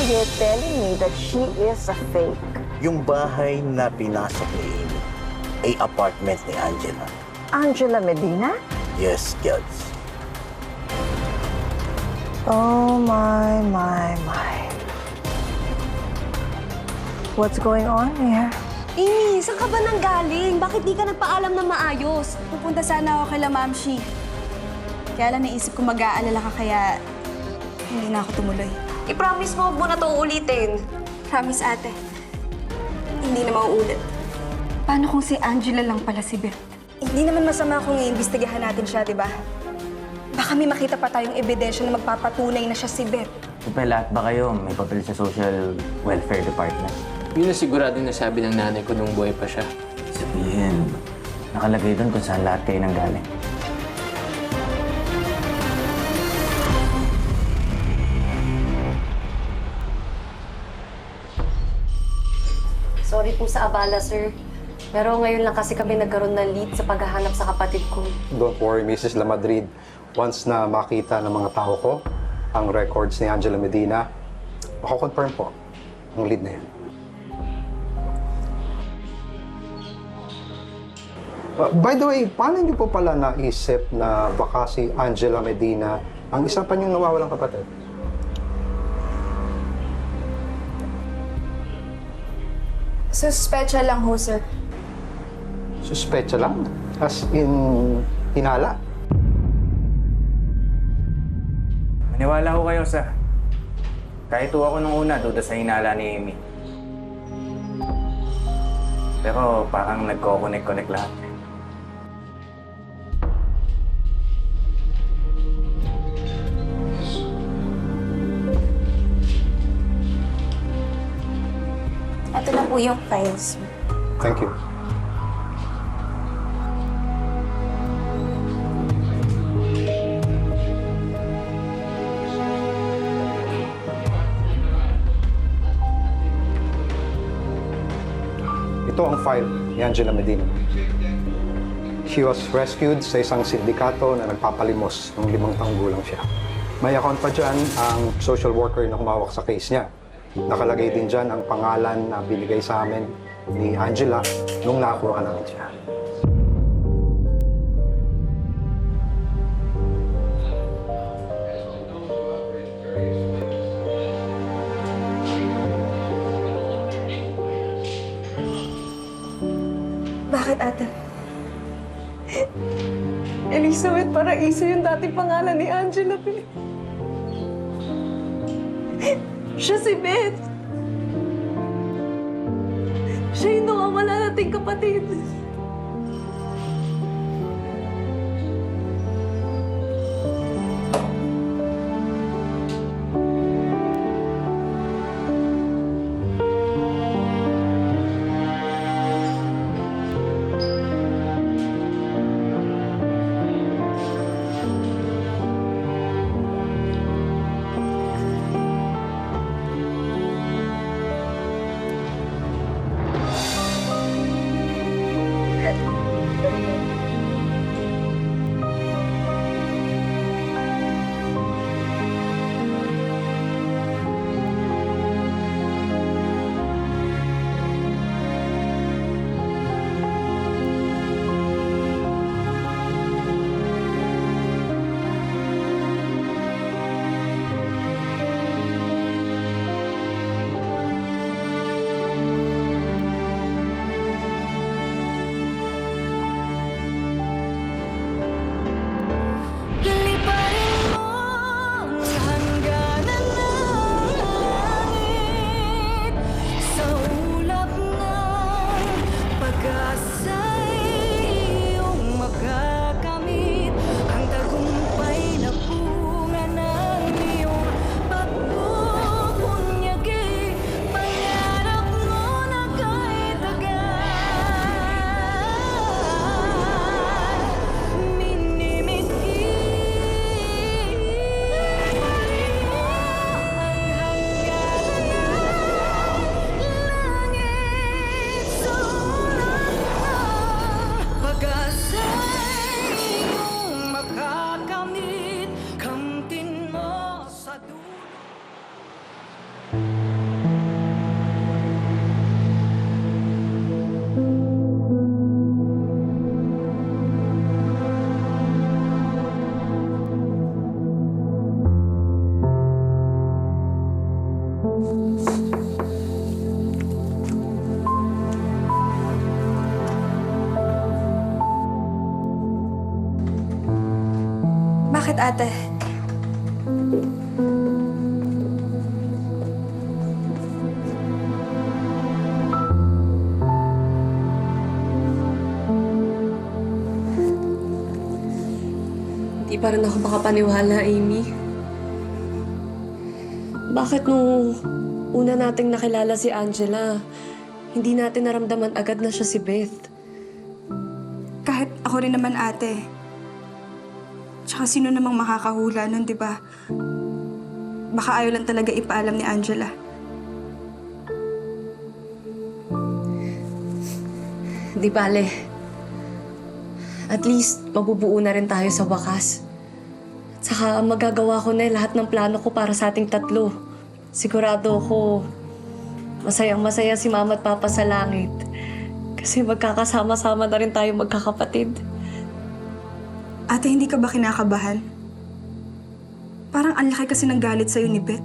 you're telling me that she is a fake. Yung bahay na pinasok ni Amy ay apartment ni Angela. Angela Medina? Yes, Gels. Oh, my. What's going on here? Amy, saan ka ba nang galing? Bakit di ka nagpaalam na maayos? Pupunta sana ako kay Ma'am Shi. Kaya lang naisip ko mag-aalala ka kaya hindi na ako tumuloy. I-promise mo, huwag mo na ito uulitin. Promise, ate. Hindi na mauulit. Paano kung si Angela lang pala si Beth? Hindi naman masama kung iimbestigahan natin siya, di ba? Baka may makita pa tayong ebidensya na magpapatunay na siya si Beth. Lahat ba kayo may papel sa Social Welfare Department? Yun ang sigurado na sabi ng nanay ko nung buhay pa siya. Sabihin, nakalagay doon kung saan lahat kayo nanggaling. Sorry po sa abala, sir. Pero ngayon lang kasi kami nagkaroon ng lead sa paghahanap sa kapatid ko. Don't worry, Mrs. Lamadrid. Once na makita ng mga tao ko ang records ni Angela Medina, mako-confirm po ang lead na yan. By the way, paano niyo po pala naisip na baka si Angela Medina ang isa pa niyong nawawalang kapatid? Suspecha lang ho, sir. Suspecha lang? As in, hinala? Maniwala ko kayo sa... Kahit ako nung una, duda sa hinala ni Amy. Pero parang nagko-connect lahat. Ito na po yung files. Thank you. Ito ang file ni Angela Medina. She was rescued sa isang sindikato na nagpapalimos nung 5 taong gulang siya. May account pa dyan ang social worker na humawak sa case niya. Nakalagay din dyan ang pangalan na binigay sa amin ni Angela nung nakuha namin siya. Bakit, ate? Elizabeth Paraiso yung dating pangalan ni Angela, Beth. Siya si Beth. Siya yung nawawala nating kapatid. Bakit, ate? Hindi pa rin ako makapaniwala, Amy. Bakit nung una nating nakilala si Angela, hindi natin naramdaman agad na siya si Beth? Kahit ako rin naman, ate. Tsaka sino namang makakahula nun, di ba? Baka ayaw lang talaga ipaalam ni Angela. Di bale. At least, mabubuo na rin tayo sa wakas. At saka, magagawa ko na lahat ng plano ko para sa ating tatlo. Sigurado ko, masayang-masaya si Mama at Papa sa langit. Kasi magkakasama-sama na rin tayo magkakapatid. Ate, hindi ka ba kinakabahan? Parang ang laki kasi ng galit sa'yo ni Beth.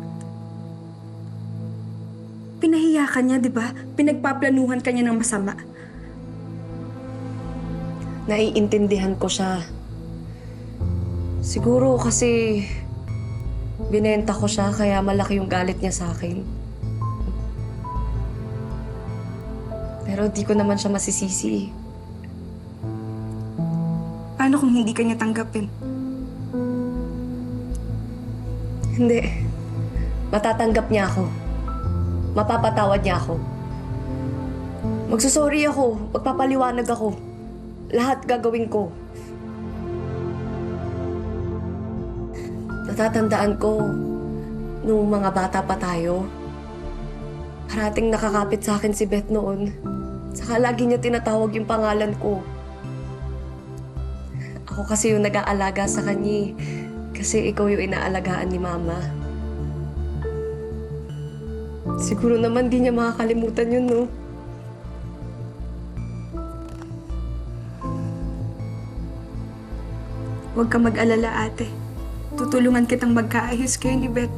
Pinahiya ka niya, di ba? Pinagpaplanuhan ka niya ng masama. Naiintindihan ko siya. Siguro kasi binenta ko siya kaya malaki yung galit niya sa akin. Pero di ko naman siya masisisi. Paano kung hindi ka niya tanggapin? Hindi. Matatanggap niya ako. Mapapatawad niya ako. Magsusorry ako. Magpapaliwanag ako. Lahat gagawin ko. Natatandaan ko, nung mga bata pa tayo, parating nakakapit sa akin si Beth noon. Saka lagi niya tinatawag yung pangalan ko. Ako kasi yung nag-aalaga sa kanya. Kasi ikaw yung inaalagaan ni Mama. Siguro naman di niya makakalimutan yun, no? Huwag ka mag-alala, ate. Tutulungan kitang magkaayos kayo ni Beth.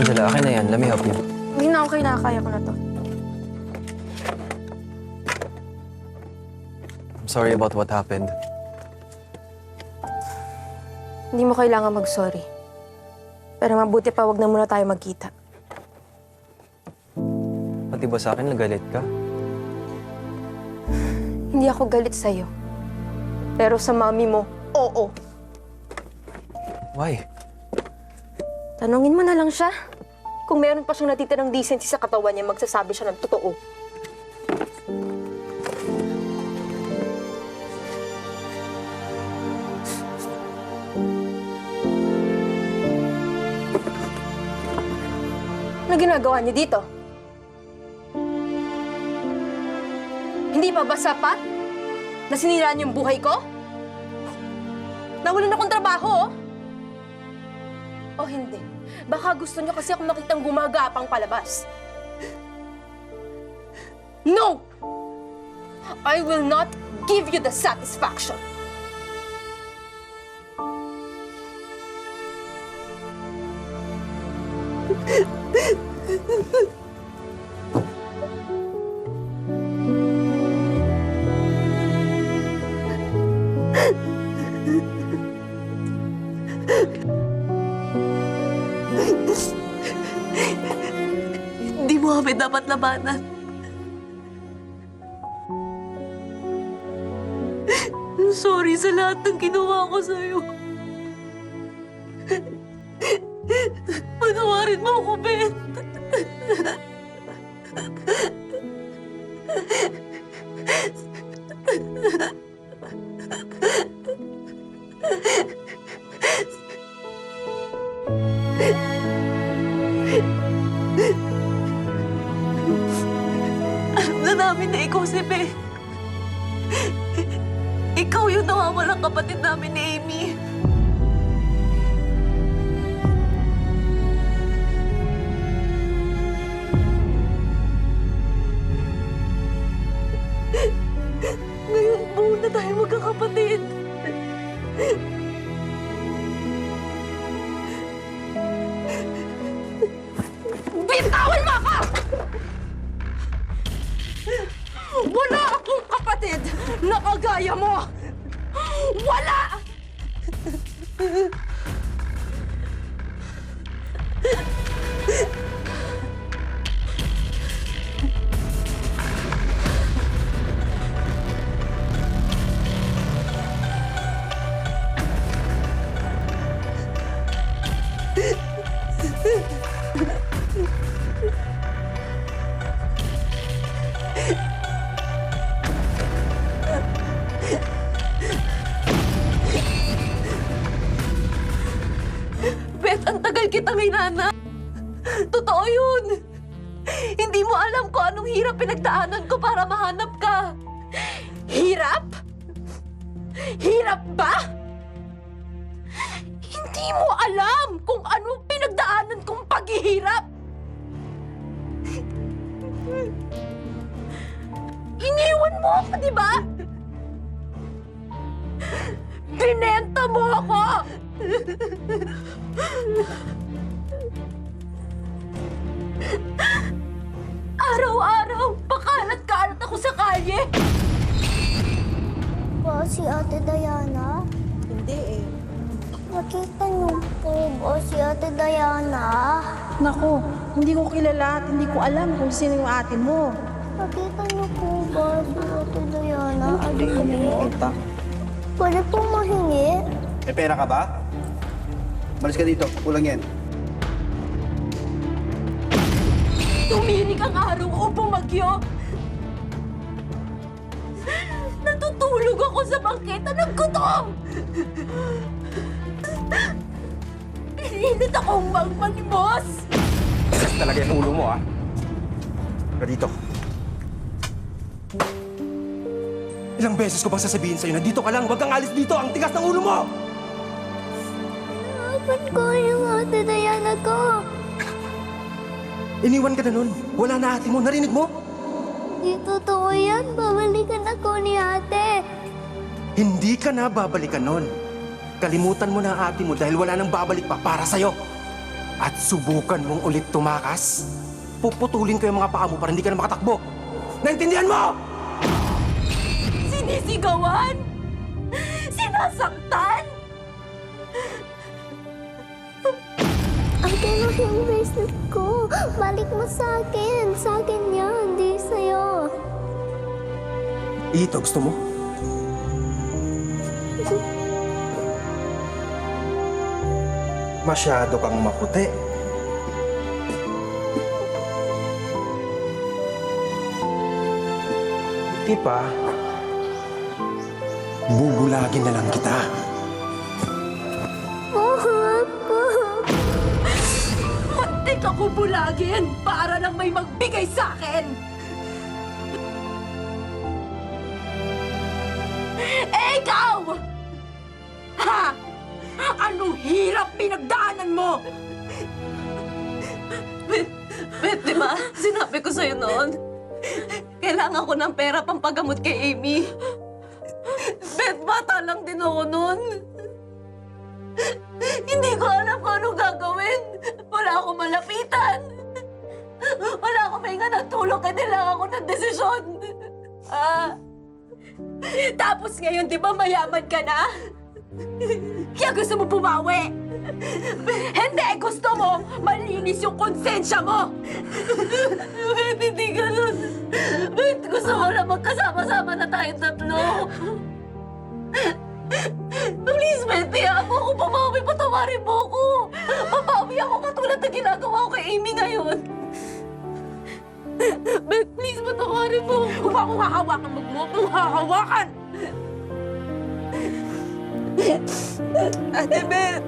Angela, akin na yan. Let me help you. Hindi na okay, nakakaya ko na to. I'm sorry about what happened. Hindi mo kailangan mag-sorry. Pero mabuti pa wag na muna tayo magkita. Pati ba sa akin nagalit ka? Hindi ako galit sa'yo. Pero sa mami mo, oo. Why? Tanungin mo na lang siya. Kung meron pa siyang natitirang decency sa katawan niya, magsasabi siya ng totoo. Ano ginagawa niyo dito? Hindi pa ba sapat? Na sinira niyo yung buhay ko? Nawalan akong trabaho, oh. O hindi? Baka gusto niyo kasi ako makitang gumagapang palabas. No! I will not give you the satisfaction. Hindi mo kami dapat labanan. Sorry sa lahat ng ginawa ko sa'yo. Patawarin mo ako, Beth. na namin na ikaw si Beth. Ikaw yung nawawalang kapatid namin ni Amy. Ngayon buo na tayo magkakapatid. Bitawan mo ako! Wala akong kapatid na kagaya mo! Wala! Beth, ang tagal kitang hinana. Totoo yun. Hindi mo alam kung anong hirap pinagdaanan ko para mahanap ka. Hirap? Hirap ba? Hindi mo alam kung anong pinagdaanan kong paghihirap. Iniwan mo ako, di ba? Binenta mo ako! Araw-araw, pakalat-kalat ako sa kalye. Ba si Ate Diana? Hindi eh. Nakita niyo po ba si Ate Diana? Naku, hindi ko kilala at hindi ko alam kung sino yung ate mo. Nakita niyo po ba si Ate Diana? Ate ko. Pwede po mahingi? May pera ka ba? Malis ka dito, kulang yan. Tuminig ang araw o bumagyo. Natutulog ako sa bangketa ng gutom. Pinilit akong magmalimos. Tigas talaga yung ulo mo, ah. Ka dito. Ilang beses ko bang sasabihin sa'yo na dito ka lang, huwag kang alis dito, ang tigas ng ulo mo! Bakit ko yung Ate Diana ko? Iniwan ka na nun. Wala na ate mo, narinig mo? Di totoo yan. Babalikan ako ni ate. Hindi ka na babalikan nun. Kalimutan mo na ang ate mo dahil wala nang babalik pa para sa'yo. At subukan mong ulit tumakas. Puputulin ko yung mga paa mo para hindi ka na makatakbo. Naintindihan mo? Sinisigawan? Sinasaktan? Ate, yung bracelet ko. Balik mo sa akin. Sa akin yan, di sa'yo. Ito, gusto mo? Masyado kang maputi. Di pa. Bubulagin na lang kita. Muntik ako bulagin para lang may magbigay sa akin! Eh, ikaw! Ha? Anong hirap pinagdaanan mo? Bet, di ba? Sinabi ko sa'yo noon. Kailangan ko ng pera pampagamot kay Amy. Bet, bata lang din ako noon. Hindi ko alam kung anong gagawin. Wala akong malapitan. Wala akong mahinga ng tulong, kaya kailangan ko ng desisyon. Tapos ngayon, di ba mayaman ka na? Kaya gusto mo bumawi? Hindi! Gusto mo malinis yung konsensya mo! Bet, hindi ganun. Bet, gusto ko na magkasama-sama na tayong tatlo. Please, Bet, hayaan mo ako bumawi. Patawarin mo ako. Babawi ako katulad na ginagawa ko kay Amy ngayon. Bet, please, patawarin mo. Kung ako hahawakan, wag mo akong hahawakan. Ate Beth!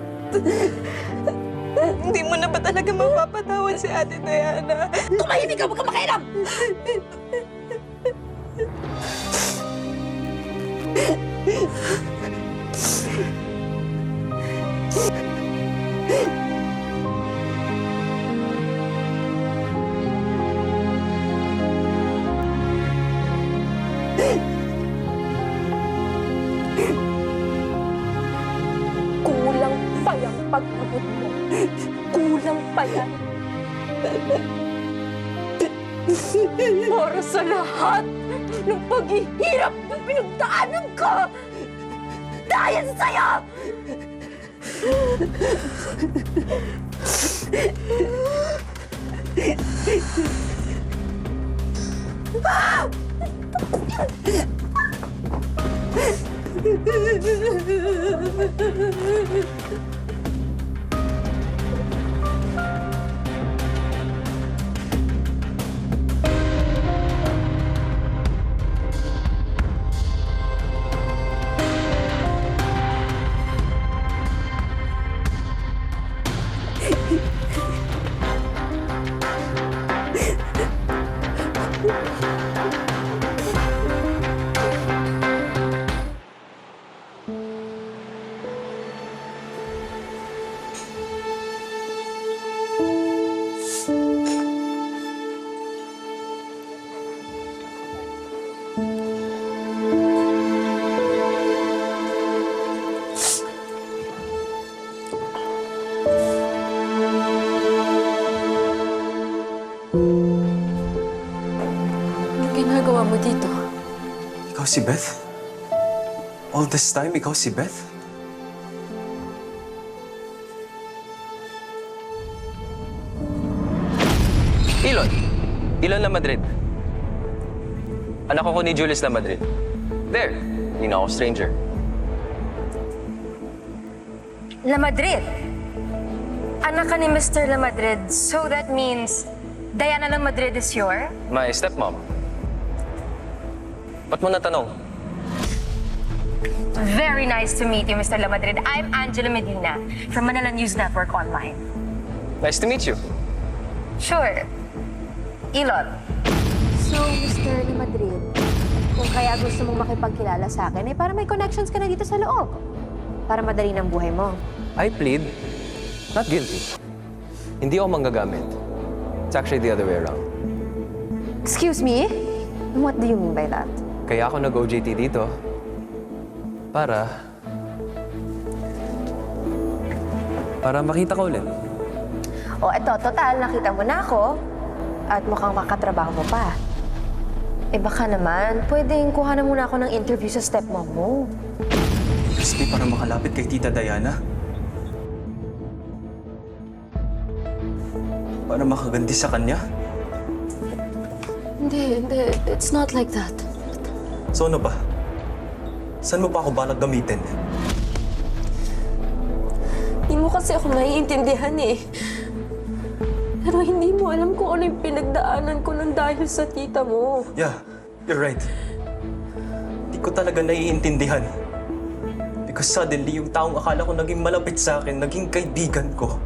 Hindi mo na ba talaga mapapatawad si Ate Diana? Tumahimik ka! Huwag ka makialam! Para sa lahat ng paghihirap na pinagdaanan ko! Dahil sa'yo! Ano ginagawa mo dito? Ikaw si Beth? All this time, ikaw si Beth? Ilon! Ilon La Madrid. Anak ako ni Julius La Madrid. There, hindi na ako stranger. La Madrid. Anak ka ni Mr. La Madrid, so that means Diana La Madrid is your? My stepmom. Ba't mo natanong? Very nice to meet you, Mr. La Madrid. I'm Angela Medina from Manila News Network Online. Nice to meet you. Sure. Ilon. So, Mr. La Madrid, kung kaya gusto mong makipagkilala sa akin, para may connections ka na dito sa loob. Para madali ng buhay mo. I plead not guilty. Hindi ako manggagamit. It's actually the other way around. Excuse me? What do you mean by that? Kaya ako nag-OJT dito para makita ko ulit. O eto, total, nakita mo na ako at mukhang makatrabaho mo pa. Baka naman, pwedeng kuha na muna ako ng interview sa stepmom mo. Crispy para makalapit kay Tita Diana. Para makaganti sa kanya. Hindi. It's not like that. So ano ba? Saan mo pa ako balak gamitin? Hindi mo kasi ako naiintindihan eh. Pero hindi mo alam kung ano yung pinagdaanan ko nang dahil sa tita mo. Yeah, you're right. Hindi ko talaga naiintindihan. Because suddenly, yung taong akala ko naging malapit sa akin, naging kaibigan ko.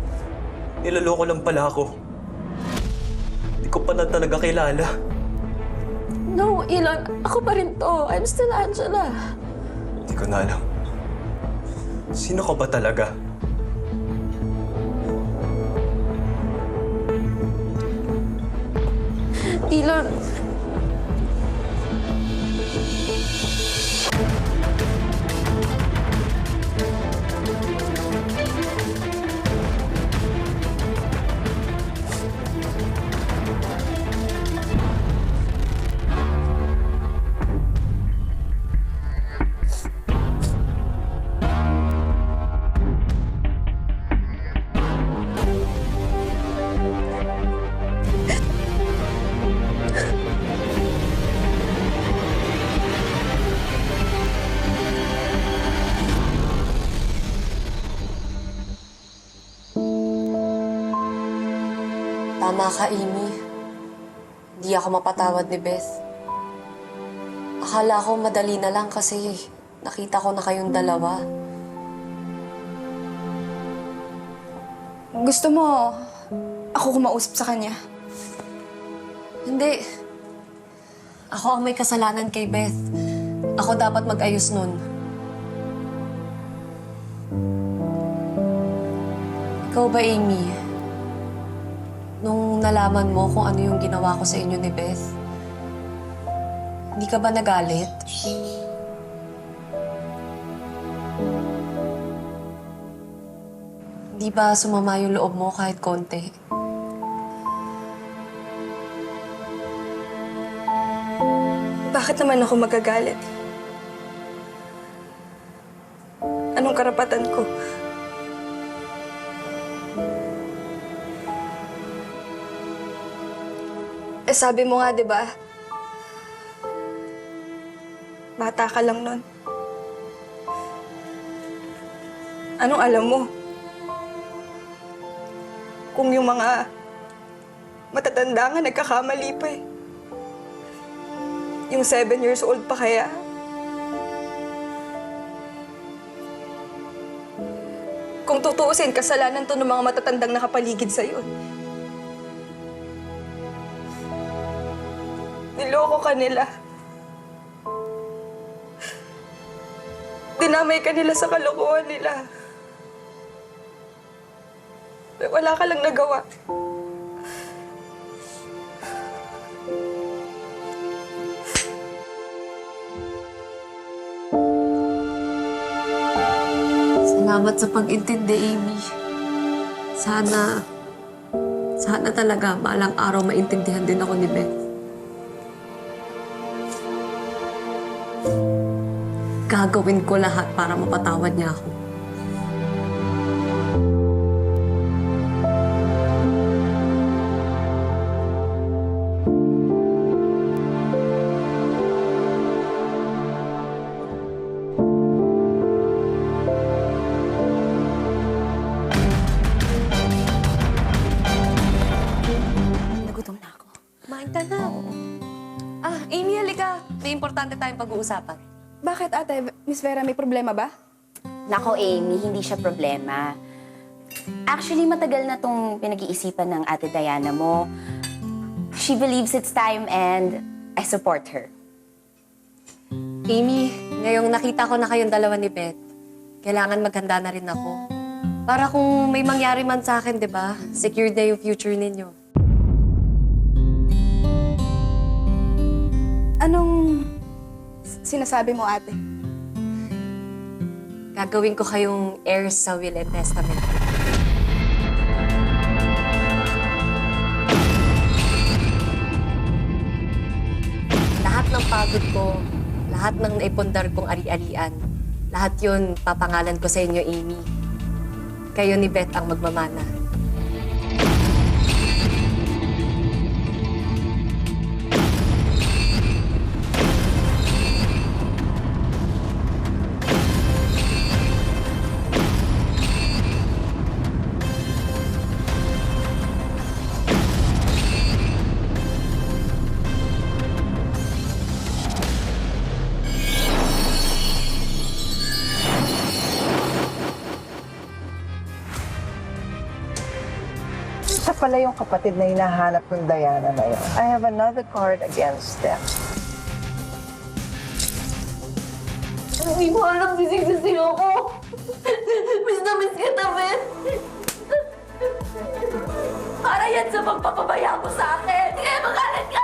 Niloloko lang pala ako. Hindi ko pa na talaga kilala. No, Ilon. Ako pa rin to. I'm still Angela. Hindi ko na alam. Sino ka ba talaga? Ilon. Tama ka, Amy. Hindi ako mapatawad ni Beth. Akala ko madali na lang kasi nakita ko na kayong dalawa. Gusto mo ako kumausap sa kanya? Hindi. Ako ang may kasalanan kay Beth. Ako dapat mag-ayos nun. Ikaw ba, Amy? Nung nalaman mo kung ano yung ginawa ko sa inyo ni Beth, hindi ka ba nagalit? Di ba sumama yung loob mo kahit konti? Bakit naman ako magagalit? Anong karapatan ko? Eh sabi mo nga, di ba? Bata ka lang nun. Anong alam mo? Kung yung mga matatanda nga nagkakamali pa eh. Yung 7 years old pa kaya? Kung tutuusin, kasalanan to ng mga matatandang nakapaligid sa'yo. Niloko ka nila. Dinamay ka nila sa kalokohan nila. Wala ka lang nagawa. Salamat sa pag-intindi, Amy. Sana talaga balang araw maintindihan din ako ni Beth. Gagawin ko lahat para mapatawad niya ako. Nagutom na ako. Kumain ka na. Amy, halika. May importante tayong pag-uusapan. Bakit ate? Miss Vera, may problema ba? Nako, Amy, hindi siya problema. Actually, matagal na tong pinag-iisipan ng ate Diana mo. She believes it's time and I support her. Amy, ngayong nakita ko na kayong dalawa ni Beth, kailangan maghanda na rin ako. Para kung may mangyari man sa akin, di ba? Secured na yung future ninyo. Anong sinasabi mo, ate? Gagawin ko kayong heirs sa will and testament. Lahat ng pagod ko, lahat ng naipundar kong ari-arian, lahat yun papangalan ko sa inyo, Amy. Kayo ni Beth ang magmamana. Isa pala yung kapatid na hinahanap ng Diana na yun. I have another card against them. Hindi ko alam, sisig-sisig ako. Miss na miss kita, Beth. Para yan sa pagpapabaya mo sa akin. Kaya magalit ka